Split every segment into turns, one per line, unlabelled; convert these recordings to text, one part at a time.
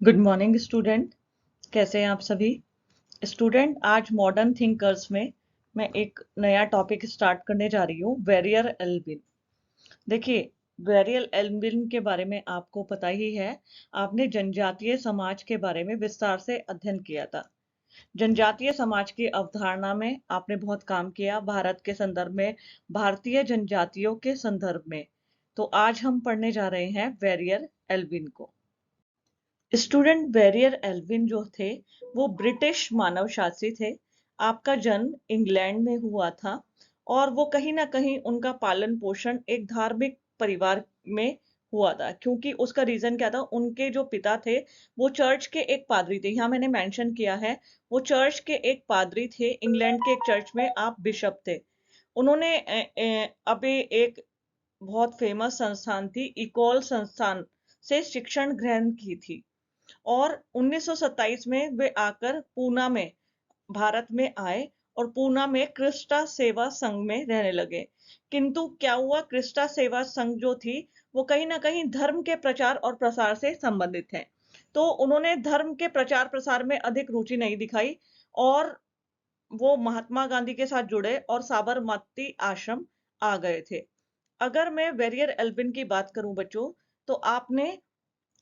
Good morning student. कैसे हैं आप सभी स्टूडेंट? आज मॉडर्न थिंकर्स में मैं एक नया टॉपिक स्टार्ट करने जा रही हूँ, वेरियर एल्विन। देखिए, वेरियर एल्विन के बारे में आपको पता ही है। आपने जनजातीय समाज के बारे में विस्तार से अध्ययन किया था। जनजातीय समाज की अवधारणा में आपने बहुत काम किया, भारत के संदर्भ में, भारतीय जनजातियों के संदर्भ में। तो आज हम पढ़ने जा रहे हैं वेरियर एल्विन को। स्टूडेंट, वेरियर एल्विन जो थे वो ब्रिटिश मानवशास्त्री थे। आपका जन्म इंग्लैंड में हुआ था और वो कहीं ना कहीं उनका पालन पोषण एक धार्मिक परिवार में हुआ था, क्योंकि उसका रीजन क्या था, उनके जो पिता थे वो चर्च के एक पादरी थे। यहाँ मैंने मेंशन किया है, वो चर्च के एक पादरी थे। इंग्लैंड के एक चर्च में आप बिशप थे। उन्होंने अभी एक बहुत फेमस संस्थान थी, इकोल संस्थान से शिक्षण ग्रहण की थी। और 1927 में वे आकर पूना में, भारत में आए और पूना में क्रिस्टा सेवा संघ में रहने लगे। किंतु क्या हुआ, क्रिस्टा सेवा संघ जो थी वो कहीं ना कहीं धर्म के प्रचार और प्रसार से संबंधित है। तो उन्होंने धर्म के प्रचार प्रसार में अधिक रुचि नहीं दिखाई और वो महात्मा गांधी के साथ जुड़े और साबरमती आश्रम आ गए थे। अगर मैं वेरियर एल्विन की बात करूं बच्चों, तो आपने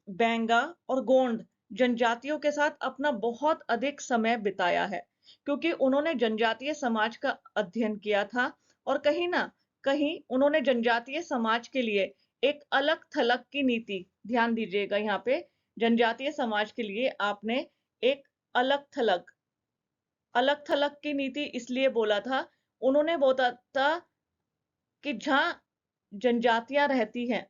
बेंगा और गोंड जनजातियों के साथ अपना बहुत अधिक समय बिताया है, क्योंकि उन्होंने जनजातीय समाज का अध्ययन किया था और कहीं ना कहीं उन्होंने जनजातीय समाज के लिए एक अलग थलग की नीति, ध्यान दीजिएगा यहाँ पे, जनजातीय समाज के लिए आपने एक अलग थलग अलग थलग की नीति इसलिए बोला था। उन्होंने बोला था कि जहां जनजातियां रहती हैं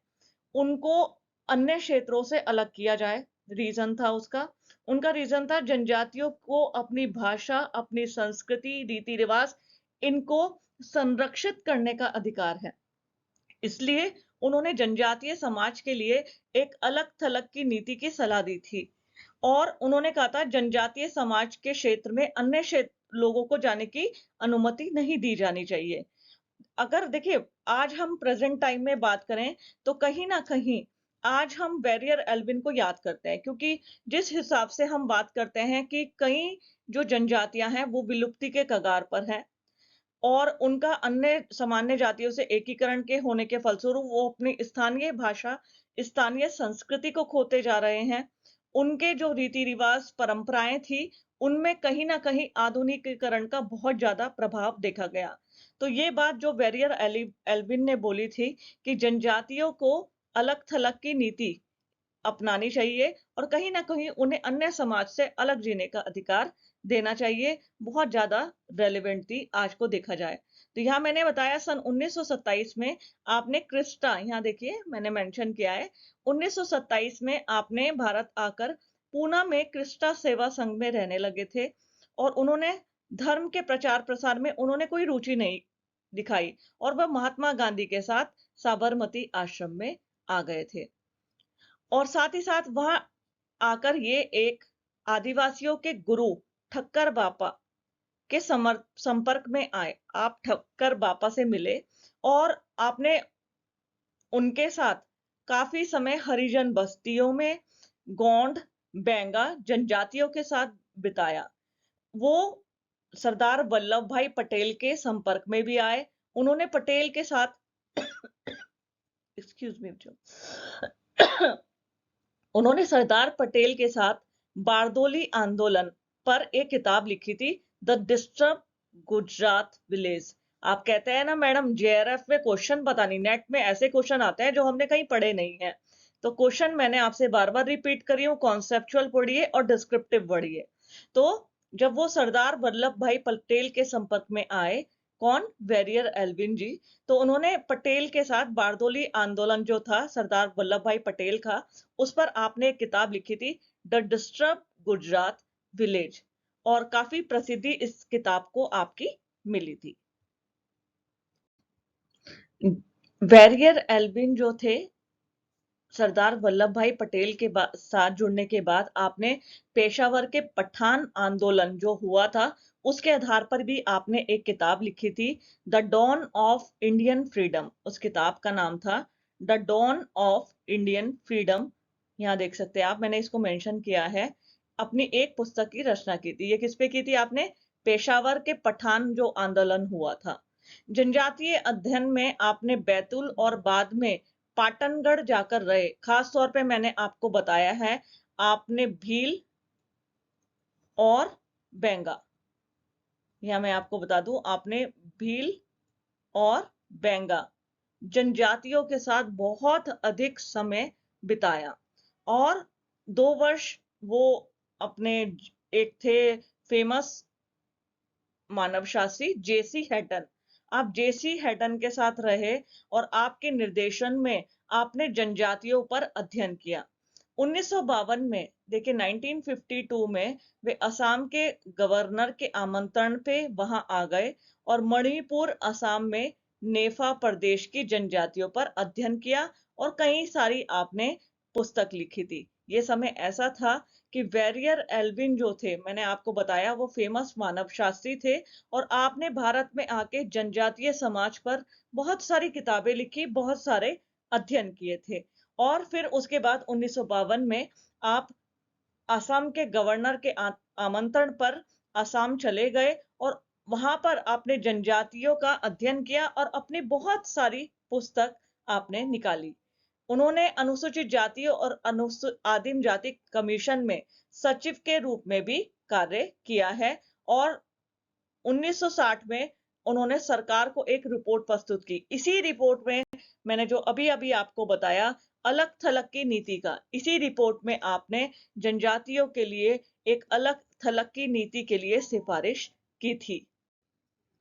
उनको अन्य क्षेत्रों से अलग किया जाए। रीजन था उसका, उनका रीजन था जनजातियों को अपनी भाषा, अपनी संस्कृति, रीति रिवाज, इनको संरक्षित करने का अधिकार है। इसलिए उन्होंने जनजातीय समाज के लिए एक अलग थलग की नीति की सलाह दी थी और उन्होंने कहा था जनजातीय समाज के क्षेत्र में अन्य क्षेत्र लोगों को जाने की अनुमति नहीं दी जानी चाहिए। अगर देखिए, आज हम प्रेजेंट टाइम में बात करें तो कहीं ना कहीं आज हम बैरियर एल्विन को याद करते हैं, क्योंकि जिस हिसाब से हम बात करते हैं कि कई जो जनजातियां हैं वो विलुप्ति के कगार पर हैं और उनका अन्य सामान्य जातियों से एकीकरण के होने के फलस्वरूप वो अपनी स्थानीय भाषा, स्थानीय संस्कृति को खोते जा रहे हैं। उनके जो रीति रिवाज परंपराएं थी, उनमें कहीं ना कहीं आधुनिकीकरण का बहुत ज्यादा प्रभाव देखा गया। तो ये बात जो बैरियर एल्विन ने बोली थी कि जनजातियों को अलग थलग की नीति अपनानी चाहिए और कहीं ना कहीं उन्हें अन्य समाज से अलग जीने का अधिकार देना चाहिए, बहुत ज्यादा रेलेवेंट थी आज को देखा जाए। तो यहाँ मैंने बताया सन 1927 में आपने क्रिस्टा, यहाँ देखिए मैंने मेंशन किया है, 1927 में आपने भारत आकर पूना में क्रिस्टा सेवा संघ में रहने लगे थे और उन्होंने धर्म के प्रचार प्रसार में उन्होंने कोई रुचि नहीं दिखाई और वह महात्मा गांधी के साथ साबरमती आश्रम में आ गए थे। और साथ ही साथ वहां आकर ये एक आदिवासियों के गुरु ठक्कर बापा के संपर्क में आए। आप ठक्कर बापा से मिले और आपने उनके साथ काफी समय हरिजन बस्तियों में, गोंड, बेंगा जनजातियों के साथ बिताया। वो सरदार वल्लभ भाई पटेल के संपर्क में भी आए। उन्होंने पटेल के साथ एक्सक्यूज मी उन्होंने सरदार पटेल के साथ बारदोली आंदोलन पर एक किताब लिखी थी, द डिस्टर्ब गुजरात विलेज। आप कहते हैं ना मैडम, जेआरएफ में क्वेश्चन पता नहीं, नेट में ऐसे क्वेश्चन आते हैं जो हमने कहीं पढ़े नहीं है। तो क्वेश्चन मैंने आपसे बार बार रिपीट करी हूँ, कॉन्सेप्चुअल पढ़िए और डिस्क्रिप्टिव पढ़िए। तो जब वो सरदार वल्लभ भाई पटेल के संपर्क में आए, कौन, वेरियर एल्विन जी, तो उन्होंने पटेल के साथ बारदोली आंदोलन जो था सरदार वल्लभ भाई पटेल का, उस पर आपने एक किताब लिखी थी, द डिस्टर्ब गुजरात विलेज, और काफी प्रसिद्धि इस किताब को आपकी मिली थी। वेरियर एल्विन जो थे, सरदार वल्लभ भाई पटेल के साथ जुड़ने के बाद आपने पेशावर के पठान आंदोलन जो हुआ था उसके आधार पर भी आपने एक किताब लिखी थी, the dawn of Indian freedom. उस किताब का नाम था the dawn of Indian freedom यहाँ देख सकते हैं आप, मैंने इसको मेंशन किया है। अपनी एक पुस्तक की रचना की थी। ये किस पे की थी आपने? पेशावर के पठान जो आंदोलन हुआ था। जनजातीय अध्ययन में आपने बैतूल और बाद में पाटनगढ़ जाकर रहे। खास तौर पे मैंने आपको बताया है, आपने भील और बेंगा, यहाँ मैं आपको बता दूं, आपने भील और बेंगा जनजातियों के साथ बहुत अधिक समय बिताया। और 2 वर्ष वो अपने एक थे फेमस मानवशास्त्री जेसी हैटन। आप जेसी हैटन के साथ रहे और आपके निर्देशन में आपने जनजातियों पर अध्ययन किया। 1952 में, देखिए 1952 में वे असम के गवर्नर के आमंत्रण पे वहां आ गए और मणिपुर असम में नेफा प्रदेश की जनजातियों पर अध्ययन किया और कई सारी आपने पुस्तक लिखी थी। ये समय ऐसा था कि वेरियर एल्विन जो थे, मैंने आपको बताया, वो फेमस मानव शास्त्री थे और आपने भारत में आके जनजातीय समाज पर बहुत सारी किताबें लिखी, बहुत सारे अध्ययन किए थे। और फिर उसके बाद 1952 में आप असम के गवर्नर के आमंत्रण पर असम चले गए और वहां पर आपने जनजातियों का अध्ययन किया और अपनी बहुत सारी पुस्तक आपने निकाली। उन्होंने अनुसूचित जातियों और आदिम जाति कमीशन में सचिव के रूप में भी कार्य किया है। और 1960 में उन्होंने सरकार को एक रिपोर्ट प्रस्तुत की। इसी रिपोर्ट में मैंने जो अभी अभी आपको बताया, अलग थलग की नीति का, इसी रिपोर्ट में आपने जनजातियों के लिए एक अलग थलग की नीति के लिए सिफारिश की थी।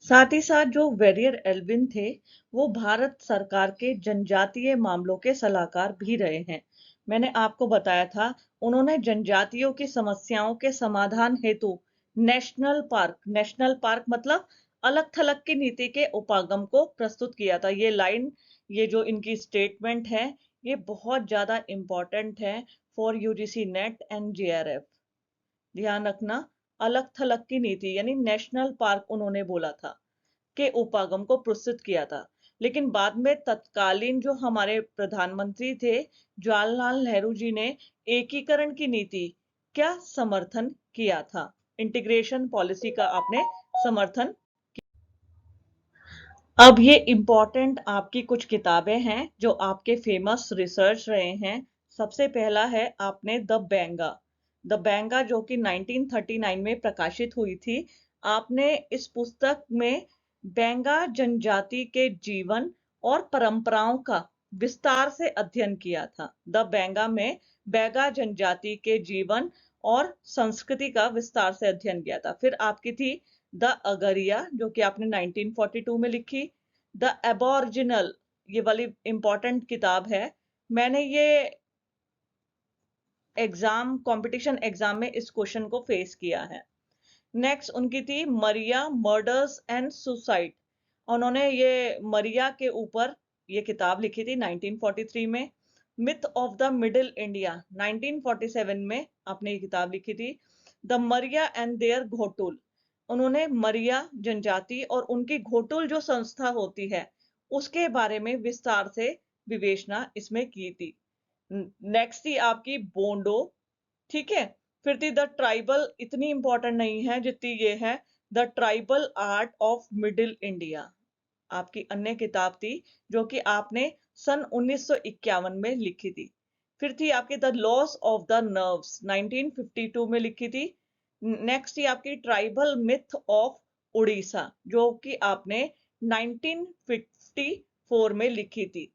साथ ही साथ जो वेरियर एल्विन थे, वो भारत सरकार के जनजातीय मामलों के सलाहकार भी रहे हैं। मैंने आपको बताया था, उन्होंने जनजातियों की समस्याओं के समाधान हेतु नेशनल पार्क मतलब अलग थलग की नीति के उपागम को प्रस्तुत किया था। ये लाइन, ये जो इनकी स्टेटमेंट है, ये बहुत ज्यादा इंपॉर्टेंट है for UGC net and JRF. ध्यान रखना, अलग थलग की नीति यानी नेशनल पार्क उन्होंने बोला था, के उपागम को प्रस्तुत किया था। लेकिन बाद में तत्कालीन जो हमारे प्रधानमंत्री थे, जवाहरलाल नेहरू जी ने एकीकरण की नीति क्या समर्थन किया था, इंटीग्रेशन पॉलिसी का आपने समर्थन। अब ये इंपॉर्टेंट आपकी कुछ किताबें हैं जो आपके फेमस रिसर्च रहे हैं। सबसे पहला है आपने द बेंगा जो कि 1939 में प्रकाशित हुई थी। आपने इस पुस्तक में बेंगा जनजाति के जीवन और परंपराओं का विस्तार से अध्ययन किया था। द बेंगा में बेंगा जनजाति के जीवन और संस्कृति का विस्तार से अध्ययन किया था। फिर आपकी थी द अगरिया जो कि आपने 1942 में लिखी। द एबॉरिजिनल, ये वाली इंपॉर्टेंट किताब है, मैंने ये कंपटीशन एग्जाम में इस क्वेश्चन को फेस किया है। नेक्स्ट उनकी थी मरिया मर्डर्स एंड सुसाइड। उन्होंने ये मरिया के ऊपर ये किताब लिखी थी 1943 में। Myth of the middle India 1947 में आपने ये किताब लिखी थी। The Maria and their Ghotul, उन्होंने मरिया जनजाति और उनकी घोटुल जो संस्था होती है उसके बारे में विस्तार से विवेचना इसमें की थी। नेक्स्ट थी आपकी बोंडो, ठीक है। फिर थी द ट्राइबल, इतनी इंपॉर्टेंट नहीं है जितनी ये है, the tribal art of middle India आपकी अन्य किताब थी जो कि आपने सन 1951 में लिखी थी। फिर थी आपकी the loss of the nerves 1952 में लिखी थी। नेक्स्ट थी आपकी ट्राइबल मिथ ऑफ उड़ीसा जो कि आपने 1954 में लिखी थी।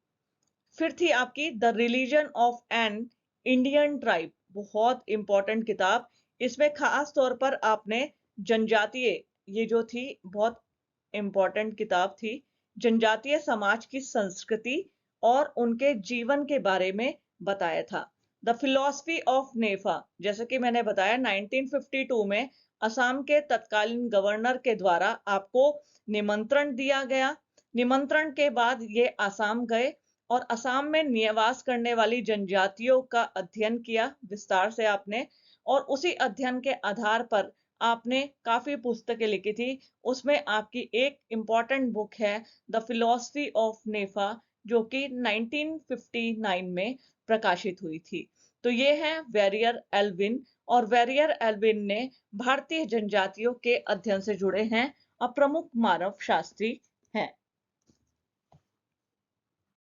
फिर थी आपकी the religion of an Indian tribe, बहुत इंपॉर्टेंट किताब। इसमें खास तौर पर आपने जनजातीय, ये जो थी बहुत इंपॉर्टेंट किताब थी, जनजातीय समाज की संस्कृति और उनके जीवन के बारे में बताया था। द फिलॉसफी ऑफ नेफा, जैसे कि मैंने बताया 1952 में असम के तत्कालीन गवर्नर के द्वारा आपको निमंत्रण दिया गया। निमंत्रण के बाद ये असम गए और असम में निवास करने वाली जनजातियों का अध्ययन किया विस्तार से आपने। और उसी अध्ययन के आधार पर आपने काफी पुस्तकें लिखी थी। उसमें आपकी एक इंपॉर्टेंट बुक है द फिलॉसफी ऑफ नेफा जो कि 1959 में प्रकाशित हुई थी। तो ये है वेरियर एल्विन, और वेरियर एल्विन ने भारतीय जनजातियों के अध्ययन से जुड़े हैं और प्रमुख मानव शास्त्री हैं।